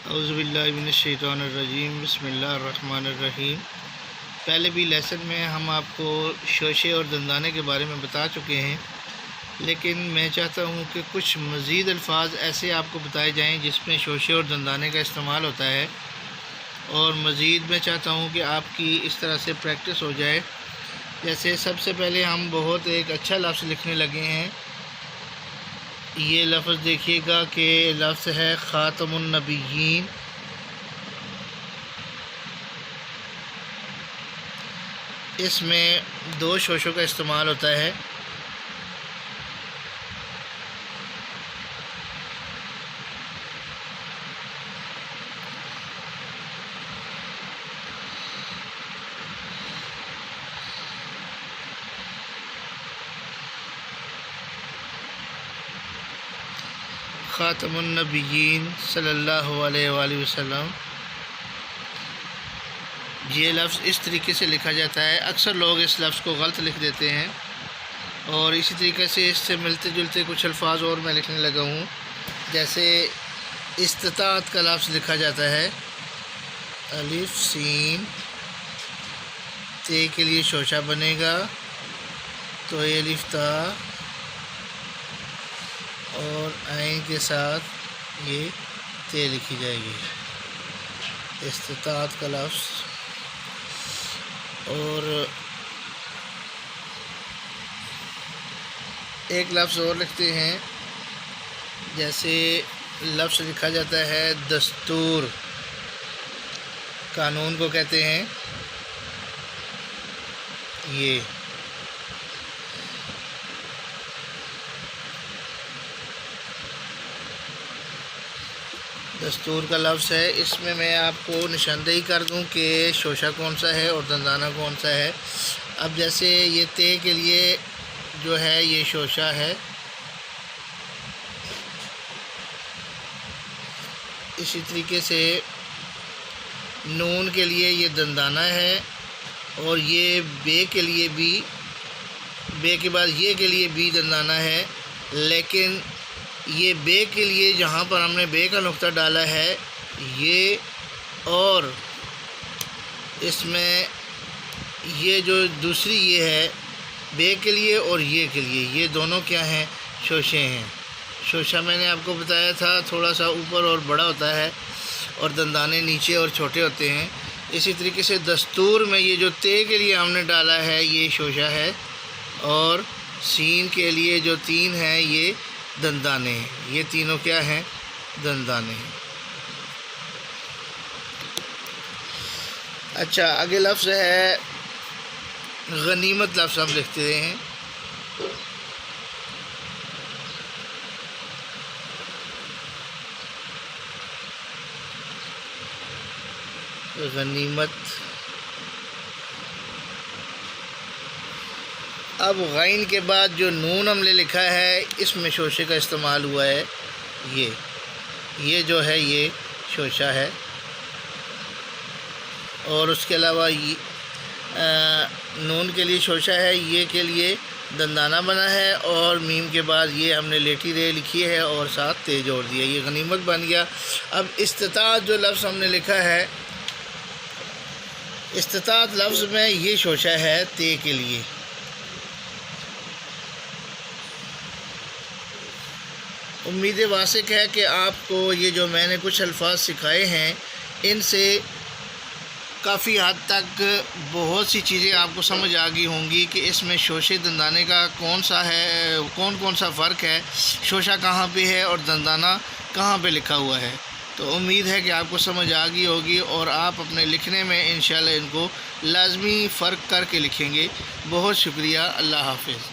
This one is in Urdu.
اعوذ باللہ من الشیطان الرجیم، بسم اللہ الرحمن الرحیم۔ پہلے بھی لیسن میں ہم آپ کو شوشے اور دندانے کے بارے میں بتا چکے ہیں، لیکن میں چاہتا ہوں کہ کچھ مزید الفاظ ایسے آپ کو بتائے جائیں جس میں شوشے اور دندانے کا استعمال ہوتا ہے، اور مزید میں چاہتا ہوں کہ آپ کی اس طرح سے پریکٹس ہو جائے۔ جیسے سب سے پہلے ہم بہت ایک اچھا لفظ لکھنے لگے ہیں۔ یہ لفظ دیکھیے گا کہ لفظ ہے خاتم النبیین۔ اس میں دو شوشوں کا استعمال ہوتا ہے۔ خاتم النبیین صلی اللہ علیہ وآلہ وسلم، یہ لفظ اس طریقے سے لکھا جاتا ہے۔ اکثر لوگ اس لفظ کو غلط لکھ دیتے ہیں، اور اسی طریقے سے اس سے ملتے جلتے کچھ الفاظ اور میں لکھنے لگا ہوں۔ جیسے استطاعت کا لفظ لکھا جاتا ہے، الف سین تے کے لیے شوشہ بنے گا تو الف تا، اور عین کے ساتھ یہ تے لکھی جائے گی، استطاعت کا لفظ۔ اور ایک لفظ اور لکھتے ہیں، جیسے لفظ لکھا جاتا ہے دستور، قانون کو کہتے ہیں۔ یہ دستور کا لفظ ہے۔ اس میں آپ کو نشاندہی کر دوں کہ شوشہ کون سا ہے اور دندانہ کون سا ہے۔ اب جیسے یہ تے کے لیے جو ہے یہ شوشہ ہے، اسی طریقے سے نون کے لیے یہ دندانہ ہے، اور یہ بے کے لیے بھی، بے کے بعد یہ کے لیے بھی دندانہ ہے، لیکن یہ بے کے لیے جہاں پر ہم نے بے کا نقطہ ڈالا ہے یہ، اور اس میں یہ جو دوسری یہ ہے بے کے لیے اور یہ کے لیے، یہ دونوں کیا ہیں؟ شوشے ہیں۔ شوشہ میں نے آپ کو بتایا تھا تھوڑا سا اوپر اور بڑا ہوتا ہے، اور دندانے نیچے اور چھوٹے ہوتے ہیں۔ اسی طریقے سے دستور میں یہ جو تے کے لیے ہم نے ڈالا ہے یہ شوشہ ہے، اور سین کے لیے جو تین ہیں یہ دندانے ہیں۔ یہ تینوں کیا ہیں؟ دندانے ہیں۔ اچھا، آگے لفظ ہے غنیمت۔ لفظ ہم لکھتے ہیں، غنیمت۔ اب غین کے بعد جو نون ہم نے لکھا ہے اس میں شوشے کا استعمال ہوا ہے۔ یہ جو ہے یہ شوشہ ہے، اور اس کے علاوہ نون کے لیے شوشہ ہے، یہ کے لیے دندانہ بنا ہے، اور میم کے بعد یہ ہم نے لیٹی رے لکھی ہے اور ساتھ تے جوڑ دیا، یہ غنیمت بن گیا۔ اب استطاعت جو لفظ ہم نے لکھا ہے، استطاعت لفظ میں یہ شوشہ ہے تے کے لیے۔ امید واسق ہے کہ آپ کو یہ جو میں نے کچھ الفاظ سکھائے ہیں ان سے کافی حد تک بہت سی چیزیں آپ کو سمجھ آ گئی ہوں گی کہ اس میں شوشے دندانے کا کون سا ہے، کون سا فرق ہے، شوشہ کہاں پہ ہے اور دندانہ کہاں پہ لکھا ہوا ہے۔ تو امید ہے کہ آپ کو سمجھ آ گئی ہوگی، اور آپ اپنے لکھنے میں انشاءاللہ ان کو لازمی فرق کر کے لکھیں گے۔ بہت شکریہ، اللہ حافظ۔